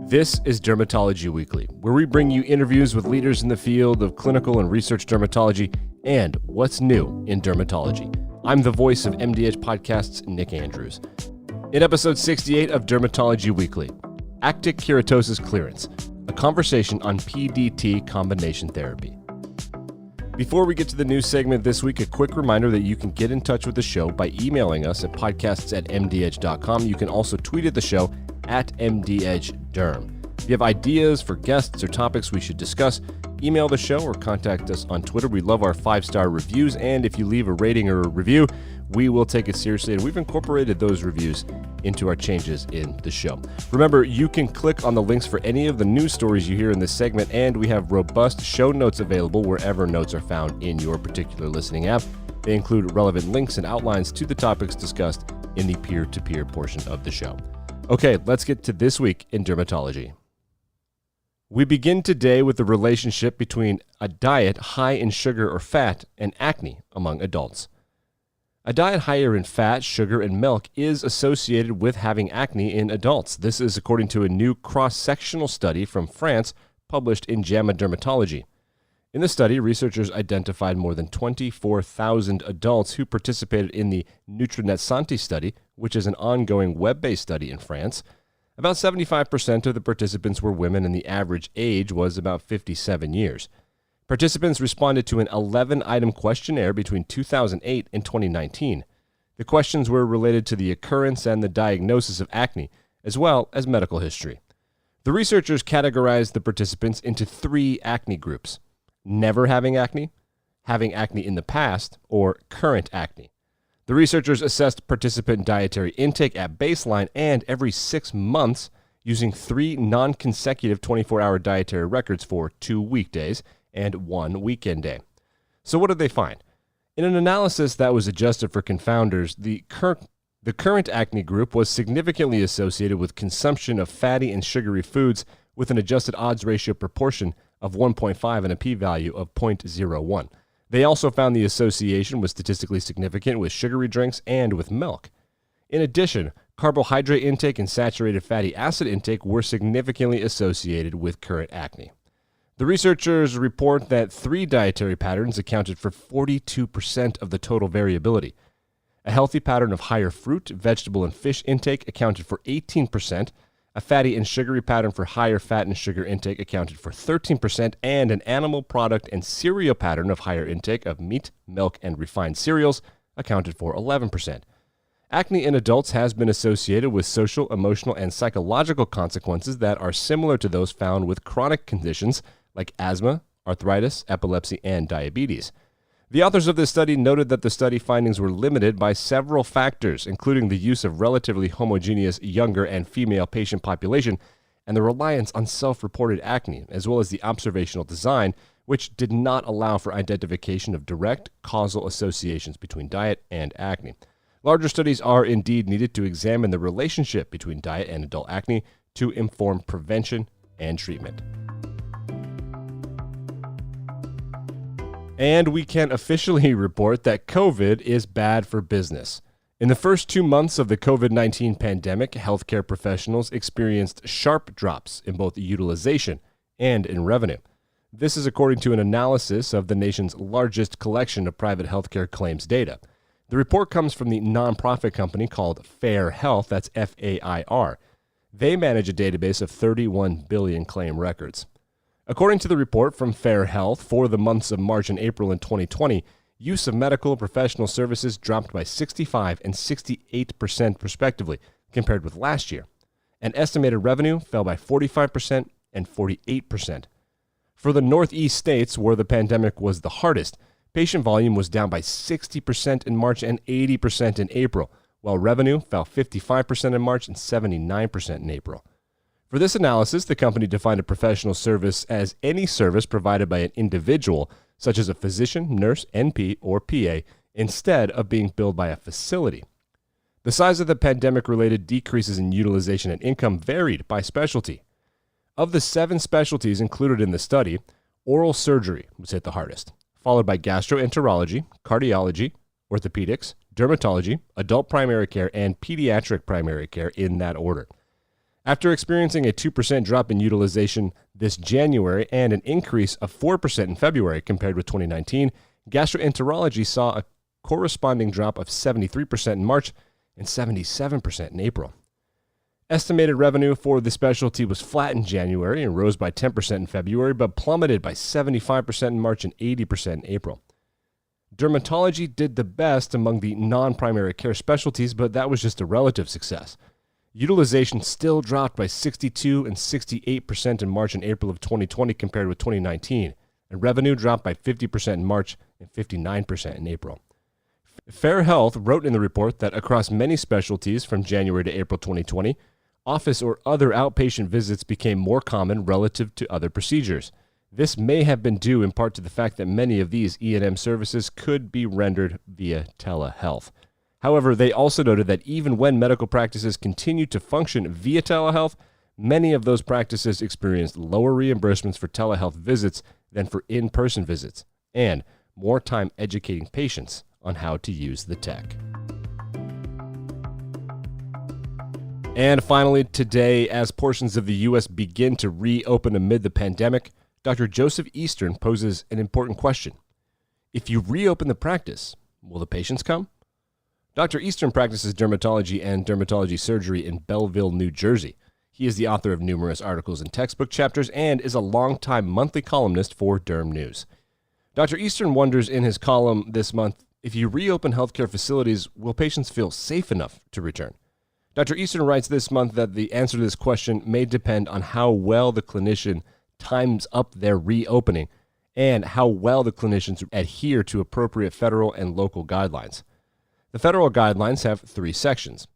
This is Dermatology Weekly, where we bring you interviews with leaders in the field of clinical and research dermatology and what's new in dermatology. I'm the voice of MDH Podcast's Nick Andrews. In episode 68 of Dermatology Weekly, actic keratosis clearance, a conversation on PDT combination therapy. Before we get to the news segment this week, a quick reminder that you can get in touch with the show by emailing us at podcasts@mdh.com. You can also tweet at the show at mdhderm. If you have ideas for guests or topics we should discuss, email the show or contact us on Twitter. We love our 5-star reviews, and if you leave a rating or a review, we will take it seriously, and we've incorporated those reviews into our changes in the show. Remember, you can click on the links for any of the news stories you hear in this segment, and we have robust show notes available wherever notes are found in your particular listening app. They include relevant links and outlines to the topics discussed in the peer-to-peer portion of the show. Okay, let's get to this week in dermatology. We begin today with the relationship between a diet high in sugar or fat and acne among adults. A diet higher in fat, sugar, and milk is associated with having acne in adults. This is according to a new cross-sectional study from France published in JAMA Dermatology. In the study, researchers identified more than 24,000 adults who participated in the Nutrinet Santé study, which is an ongoing web-based study in France. About 75% of the participants were women, and the average age was about 57 years. Participants responded to an 11-item questionnaire between 2008 and 2019. The questions were related to the occurrence and the diagnosis of acne, as well as medical history. The researchers categorized the participants into 3 acne groups: never having acne in the past, or current acne. The researchers assessed participant dietary intake at baseline and every 6 months using 3 non-consecutive 24-hour dietary records for 2 weekdays and 1 weekend day. So what did they find? In an analysis that was adjusted for confounders, the current acne group was significantly associated with consumption of fatty and sugary foods with an adjusted odds ratio proportion of 1.5 and a p-value of 0.01. They also found the association was statistically significant with sugary drinks and with milk. In addition, carbohydrate intake and saturated fatty acid intake were significantly associated with current acne. The researchers report that 3 dietary patterns accounted for 42% of the total variability. A healthy pattern of higher fruit, vegetable, and fish intake accounted for 18%, a fatty and sugary pattern for higher fat and sugar intake accounted for 13%, and an animal product and cereal pattern of higher intake of meat, milk, and refined cereals accounted for 11%. Acne in adults has been associated with social, emotional, and psychological consequences that are similar to those found with chronic conditions like asthma, arthritis, epilepsy, and diabetes. The authors of this study noted that the study findings were limited by several factors, including the use of relatively homogeneous younger and female patient population and the reliance on self-reported acne, as well as the observational design, which did not allow for identification of direct causal associations between diet and acne. Larger studies are indeed needed to examine the relationship between diet and adult acne to inform prevention and treatment. And we can officially report that COVID is bad for business. In the first 2 months of the COVID-19 pandemic, healthcare professionals experienced sharp drops in both utilization and in revenue. This is according to an analysis of the nation's largest collection of private healthcare claims data. The report comes from the nonprofit company called Fair Health, that's F-A-I-R. They manage a database of 31 billion claim records. According to the report from Fair Health, for the months of March and April in 2020, use of medical and professional services dropped by 65% and 68% respectively compared with last year. And estimated revenue fell by 45% and 48%. For the Northeast states, where the pandemic was the hardest, patient volume was down by 60% in March and 80% in April, while revenue fell 55% in March and 79% in April. For this analysis, the company defined a professional service as any service provided by an individual, such as a physician, nurse, NP, or PA, instead of being billed by a facility. The size of the pandemic-related decreases in utilization and income varied by specialty. Of the 7 specialties included in the study, oral surgery was hit the hardest, followed by gastroenterology, cardiology, orthopedics, dermatology, adult primary care, and pediatric primary care in that order. After experiencing a 2% drop in utilization this January and an increase of 4% in February compared with 2019, gastroenterology saw a corresponding drop of 73% in March and 77% in April. Estimated revenue for the specialty was flat in January and rose by 10% in February, but plummeted by 75% in March and 80% in April. Dermatology did the best among the non-primary care specialties, but that was just a relative success. Utilization still dropped by 62 and 68% in March and April of 2020 compared with 2019, and revenue dropped by 50% in March and 59% in April. Fair Health wrote in the report that across many specialties from January to April 2020, office or other outpatient visits became more common relative to other procedures. This may have been due in part to the fact that many of these E&M services could be rendered via telehealth. However, they also noted that even when medical practices continued to function via telehealth, many of those practices experienced lower reimbursements for telehealth visits than for in-person visits, and more time educating patients on how to use the tech. And finally, today, as portions of the U.S. begin to reopen amid the pandemic, Dr. Joseph Eastern poses an important question. If you reopen the practice, will the patients come? Dr. Eastern practices dermatology and dermatology surgery in Belleville, New Jersey. He is the author of numerous articles and textbook chapters and is a longtime monthly columnist for Derm News. Dr. Eastern wonders in his column this month, if you reopen healthcare facilities, will patients feel safe enough to return? Dr. Eastern writes this month that the answer to this question may depend on how well the clinician times up their reopening and how well the clinicians adhere to appropriate federal and local guidelines. The federal guidelines have 3 sections.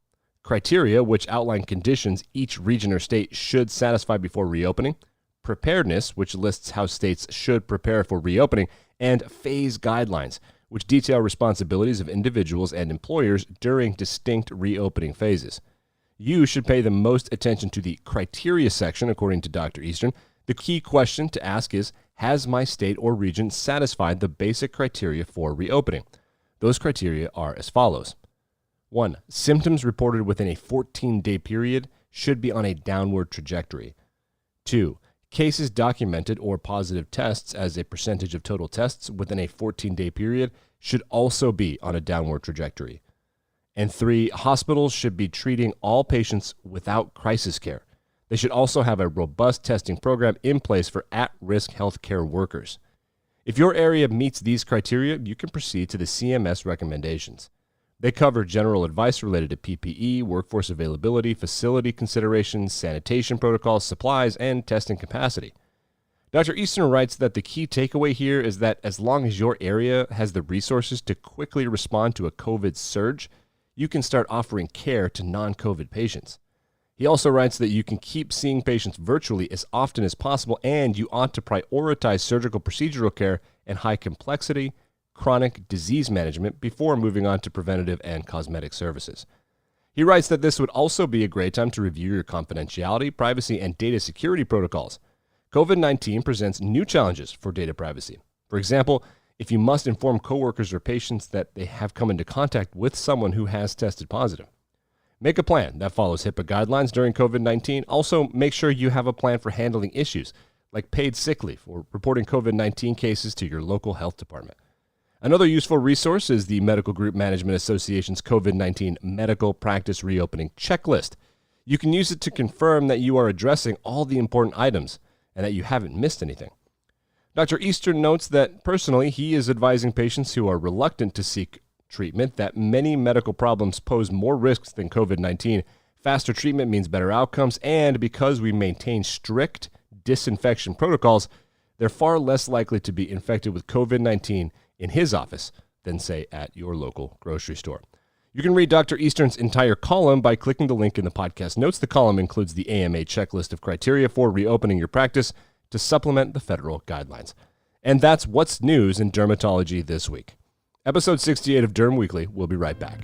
Criteria, which outline conditions each region or state should satisfy before reopening. Preparedness, which lists how states should prepare for reopening. And phase guidelines, which detail responsibilities of individuals and employers during distinct reopening phases. You should pay the most attention to the criteria section, according to Dr. Eastern. The key question to ask is, has my state or region satisfied the basic criteria for reopening? Those criteria are as follows. 1. Symptoms reported within a 14-day period should be on a downward trajectory. 2. Cases documented or positive tests as a percentage of total tests within a 14-day period should also be on a downward trajectory. And 3, hospitals should be treating all patients without crisis care. They should also have a robust testing program in place for at-risk healthcare workers. If your area meets these criteria, you can proceed to the CMS recommendations. They cover general advice related to PPE, workforce availability, facility considerations, sanitation protocols, supplies, and testing capacity. Dr. Eastern writes that the key takeaway here is that as long as your area has the resources to quickly respond to a COVID surge, you can start offering care to non-COVID patients. He also writes that you can keep seeing patients virtually as often as possible, and you ought to prioritize surgical procedural care and high complexity, chronic disease management before moving on to preventative and cosmetic services. He writes that this would also be a great time to review your confidentiality, privacy, and data security protocols. COVID-19 presents new challenges for data privacy. For example, if you must inform coworkers or patients that they have come into contact with someone who has tested positive. Make a plan that follows HIPAA guidelines during COVID-19. Also, make sure you have a plan for handling issues like paid sick leave or reporting COVID-19 cases to your local health department. Another useful resource is the Medical Group Management Association's COVID-19 Medical Practice Reopening Checklist. You can use it to confirm that you are addressing all the important items and that you haven't missed anything. Dr. Eastern notes that personally he is advising patients who are reluctant to seek treatment that many medical problems pose more risks than COVID-19. Faster treatment means better outcomes, and because we maintain strict disinfection protocols, they're far less likely to be infected with COVID-19 in his office than, say, at your local grocery store. You can read Dr. Eastern's entire column by clicking the link in the podcast notes. The column includes the AMA checklist of criteria for reopening your practice to supplement the federal guidelines. And that's what's news in dermatology this week. Episode 68 of Derm Weekly. We'll be right back.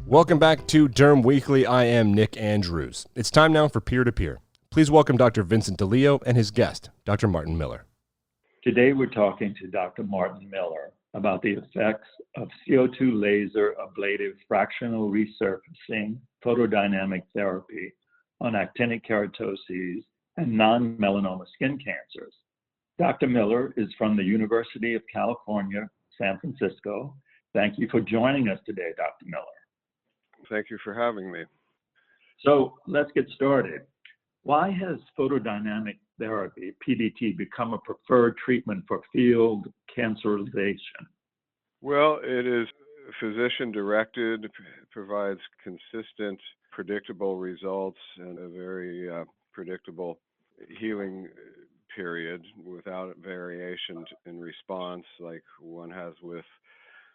Welcome back to Derm Weekly. I am Nick Andrews. It's time now for Peer to Peer. Please welcome Dr. Vincent DeLeo and his guest, Dr. Martin Miller. Today we're talking to Dr. Martin Miller about the effects of CO2 laser ablative fractional resurfacing photodynamic therapy on actinic keratoses and non-melanoma skin cancers. Dr. Miller is from the University of California, San Francisco. Thank you for joining us today, Dr. Miller. Thank you for having me. So let's get started. Why has photodynamic therapy, PDT, become a preferred treatment for field cancerization? Well, it is physician-directed, provides consistent, predictable results, and a very predictable healing period without variation in response like one has with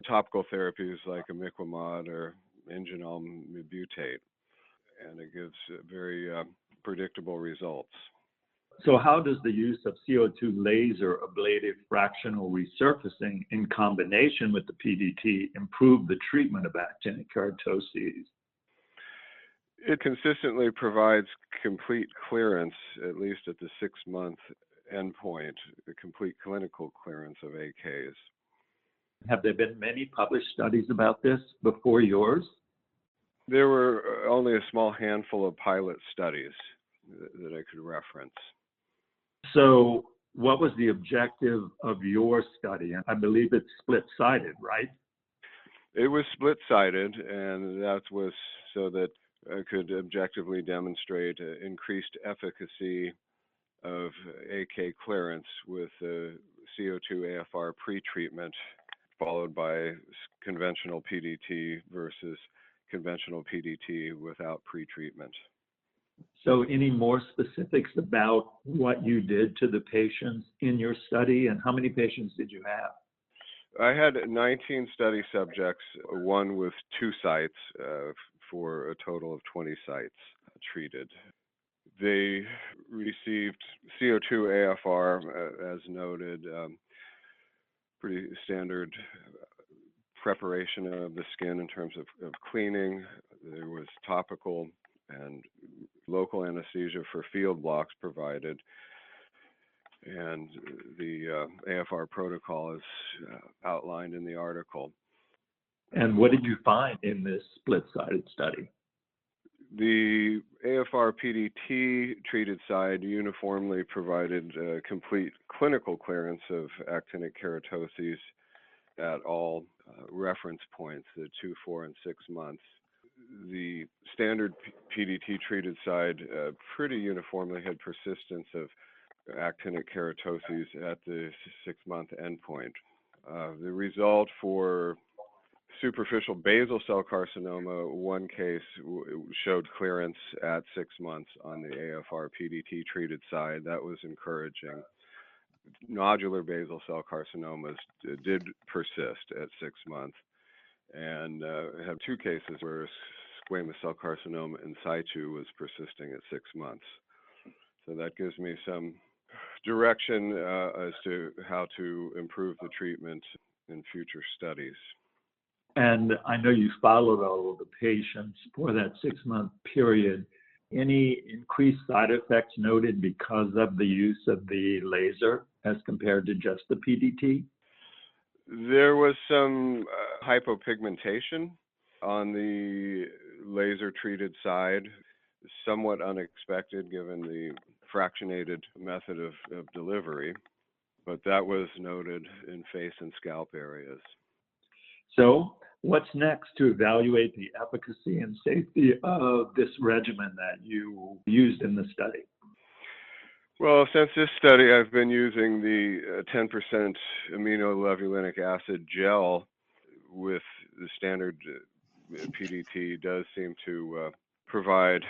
topical therapies like imiquimod or ingenol butate. And it gives very predictable results. So how does the use of CO2 laser ablative fractional resurfacing in combination with the PDT improve the treatment of actinic keratoses? It consistently provides complete clearance, at least at the 6-month endpoint, the complete clinical clearance of AKs. Have there been many published studies about this before yours? There were only a small handful of pilot studies that I could reference. So what was the objective of your study? I believe it's split-sided, right? It was split-sided, and that was so that I could objectively demonstrate increased efficacy of AK clearance with CO2 AFR pretreatment, followed by conventional PDT versus conventional PDT without pretreatment. So any more specifics about what you did to the patients in your study, and how many patients did you have? I had 19 study subjects, one with 2 sites for a total of 20 sites treated. They received CO2 AFR, as noted, pretty standard preparation of the skin in terms of cleaning. There was topical and local anesthesia for field blocks provided. And the AFR protocol is outlined in the article. And what did you find in this split-sided study? The AFR PDT treated side uniformly provided complete clinical clearance of actinic keratoses at all reference points, the 2, 4, and 6 months. The standard PDT treated side pretty uniformly had persistence of actinic keratoses at the 6-month endpoint. The result for superficial basal cell carcinoma, one case showed clearance at 6 months on the AFR PDT treated side. That was encouraging. Nodular basal cell carcinomas did persist at 6 months, and have 2 cases where squamous cell carcinoma in situ was persisting at 6 months. So that gives me some direction as to how to improve the treatment in future studies. And I know you followed all of the patients for that 6-month period. Any increased side effects noted because of the use of the laser as compared to just the PDT? There was some hypopigmentation on the laser-treated side, somewhat unexpected given the fractionated method of delivery, but that was noted in face and scalp areas. So what's next to evaluate the efficacy and safety of this regimen that you used in the study? Well, since this study, I've been using the 10% aminolevulinic acid gel with the standard PDT does seem to provide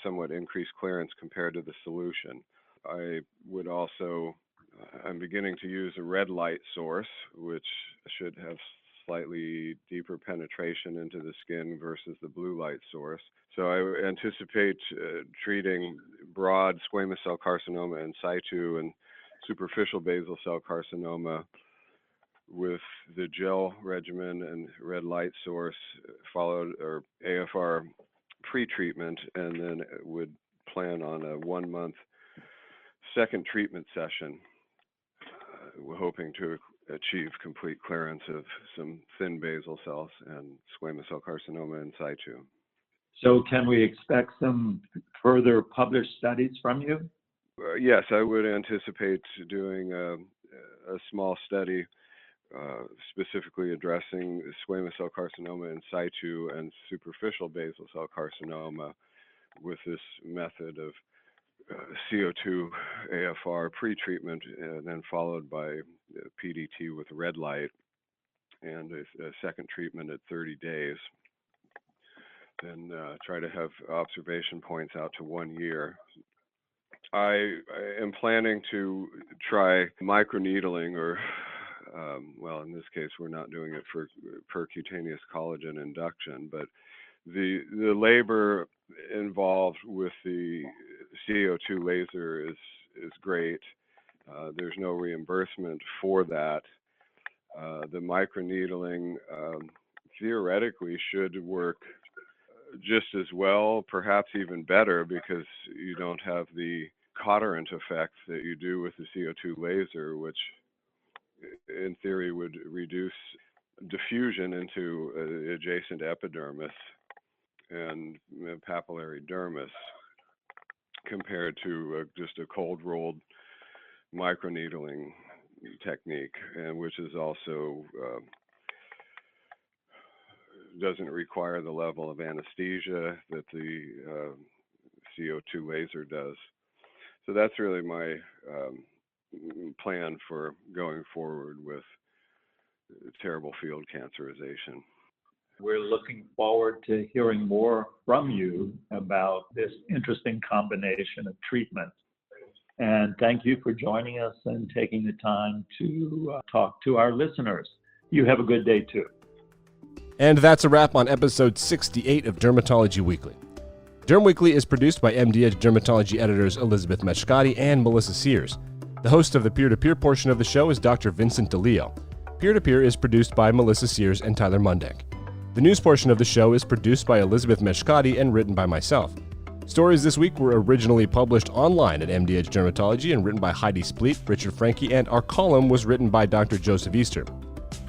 somewhat increased clearance compared to the solution. I would also, I'm beginning to use a red light source, which should have slightly deeper penetration into the skin versus the blue light source. So I anticipate treating broad squamous cell carcinoma in situ and superficial basal cell carcinoma with the gel regimen and red light source followed, or AFR pre-treatment, and then would plan on a 1-month second treatment session. we're hoping to achieve complete clearance of some thin basal cells and squamous cell carcinoma in situ. So can we expect some further published studies from you? Yes, I would anticipate doing a small study specifically addressing squamous cell carcinoma in situ and superficial basal cell carcinoma with this method of CO2 AFR pretreatment, and then followed by PDT with red light and a second treatment at 30 days. Then try to have observation points out to 1 year. I am planning to try microneedling, or well, in this case, we're not doing it for percutaneous collagen induction, but the labor involved with the CO2 laser is great. There's no reimbursement for that. The microneedling theoretically should work just as well, perhaps even better, because you don't have the cauterant effect that you do with the CO2 laser, which in theory would reduce diffusion into adjacent epidermis and papillary dermis compared to just a cold rolled microneedling technique, and which is also doesn't require the level of anesthesia that the CO2 laser does. So that's really my plan for going forward with terrible field cancerization. We're looking forward to hearing more from you about this interesting combination of treatment. And thank you for joining us and taking the time to talk to our listeners. You have a good day too. And that's a wrap on episode 68 of Dermatology Weekly. Derm Weekly is produced by MD Edge dermatology editors Elizabeth Meshkati and Melissa Sears. The host of the peer-to-peer portion of the show is Dr. Vincent DeLeo. Peer-to-peer is produced by Melissa Sears and Tyler Mundek. The news portion of the show is produced by Elizabeth Meshkati and written by myself. Stories this week were originally published online at MD Edge Dermatology and written by Heidi Spleet, Richard Franke, and our column was written by Dr. Joseph Easter.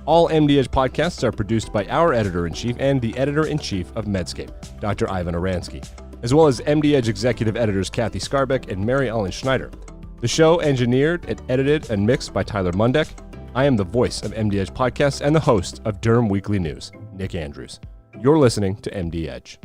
All MD Edge podcasts are produced by our editor-in-chief and the editor-in-chief of Medscape, Dr. Ivan Oransky, as well as MD Edge executive editors Kathy Skarbeck and Mary Ellen Schneider. The show engineered and edited and mixed by Tyler Mundek. I am the voice of MD Edge podcasts and the host of Derm Weekly News, Nick Andrews. You're listening to MD Edge.